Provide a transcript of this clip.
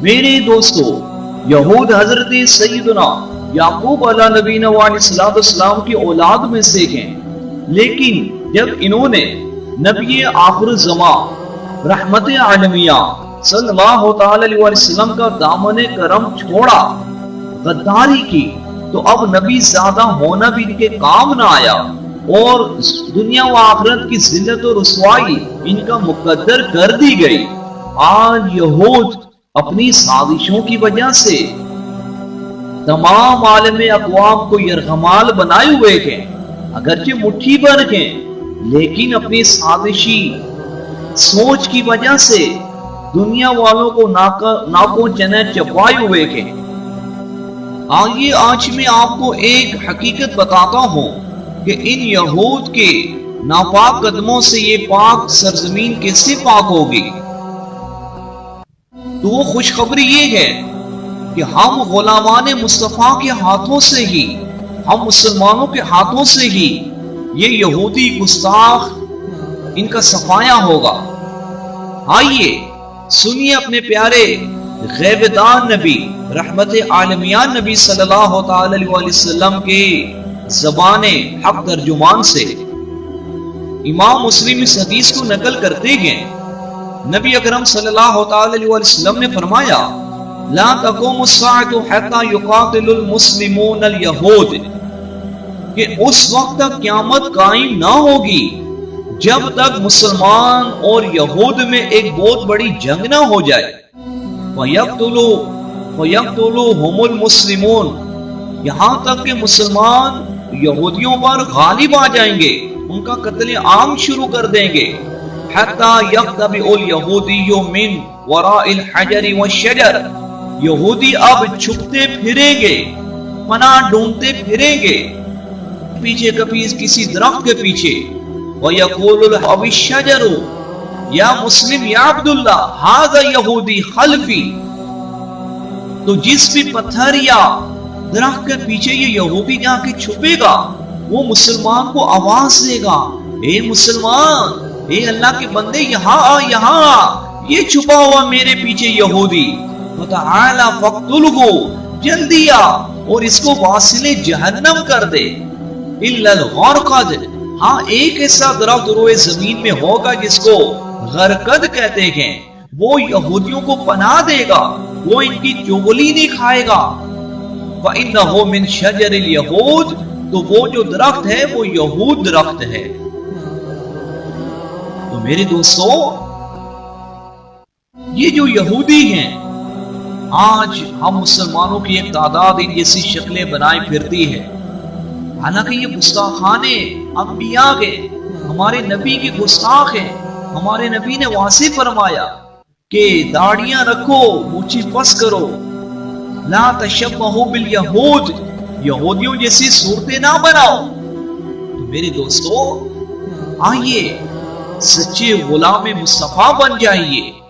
میرے دوستو، یہود حضرت سیدنا یعقوب علیہ نبینا علیہ السلام کی اولاد میں سے ہیں، لیکن جب انہوں نے نبی آخر الزمان رحمت عالمیہ صلی اللہ تعالی علیہ وسلم کا دامن کرم چھوڑا، غداری کی، تو اب نبی زیادہ ہونا بھی ان کے کام نہ آیا، اور دنیا و آخرت کی ذلت و رسوائی ان کا مقدر کر دی گئی۔ آج یہود اپنی سازشوں کی وجہ سے تمام عالم اقوام کو یرغمال بنائے ہوئے ہیں، اگرچہ مٹھی بھر ہیں، لیکن اپنی سازشی سوچ کی وجہ سے دنیا والوں کو ناکوں چنے چپائے ہوئے ہیں۔ آئیے آج میں آپ کو ایک حقیقت بتاتا ہوں کہ ان یہود کے ناپاک قدموں سے یہ پاک سرزمین کیسے پاک ہوگی۔ تو وہ خوشخبری یہ ہے کہ ہم غلامان مصطفیٰ کے ہاتھوں سے ہی، ہم مسلمانوں کے ہاتھوں سے ہی یہ یہودی گستاخ ان کا صفایا ہوگا۔ آئیے سنیے اپنے پیارے غیبدان نبی رحمت عالمیہ نبی صلی اللہ تعالی علیہ وسلم کے زبان حق ترجمان سے۔ امام مسلم اس حدیث کو نقل کرتے ہیں، نبی اکرم صلی اللہ تعالی علیہ وسلم نے فرمایا، لا تقوم الساعة حتى يقاتل المسلمون اليهود، کہ اس وقت تک قیامت قائم نہ ہوگی جب تک مسلمان اور یہود میں ایک بہت بڑی جنگ نہ ہو جائے۔ فَيَقْتُلُهُمُ الْمُسْلِمُونَ، یہاں تک کہ مسلمان یہودیوں پر غالب آ جائیں گے، ان کا قتل عام شروع کر دیں گے۔ حَتَّى يَقْتَبِعُ الْيَهُودِيُّ مِنْ وَرَاءِ الْحَجَرِ وَالشَّجَرِ، یہودی اب چھپتے پھریں گے، پناہ ڈھونڈتے پھریں گے پیچھے کبھی کسی درخت کے پیچھے۔ وَيَقُولُ الْحَوِّ الشَّجَرُ یا مسلم یا عبداللہ هَذَا يَهُودِي خَلْفِي، تو جس بھی پتھر یا درخت کے پیچھے یہ یہودی جا کے چھپے گا، وہ مسلمان کو آواز دے گا، اے مسلمان، اے اللہ کے بندے، یہاں آ، یہاں آ، یہ چھپا ہوا میرے پیچھے یہودی، وَتَعَالَى فَاقْتُلْهُ، جلدی آ اور اس کو واصل جہنم کر دے۔ إِلَّا الْغَرْقَدْ، ہاں ایک ایسا درخت روئے زمین میں ہوگا جس کو غرقد کہتے ہیں، وہ یہودیوں کو پناہ دے گا، وہ ان کی چغلی نہیں کھائے گا۔ وَإِنَّهُ مِنْ شَجَرِ الْيَهُودِ، تو وہ جو درخت ہے وہ یہود درخت ہے۔ تو میرے دوستو، یہ جو یہودی ہیں، آج ہم مسلمانوں کی ایک تعداد ان جیسی شکلیں بنائی پھرتی ہے، حالانکہ یہ گستاخان انبیاء کے، ہمارے نبی کی گستاخ ہیں۔ ہمارے نبی نے واضح فرمایا کہ داڑیاں رکھو، مونچھیں پس کرو، لا تشبہوا بالیہود، یہودیوں جیسی صورتیں نہ بناؤ۔ تو میرے دوستو، آئیے سچے غلام مصطفیٰ بن جائیے۔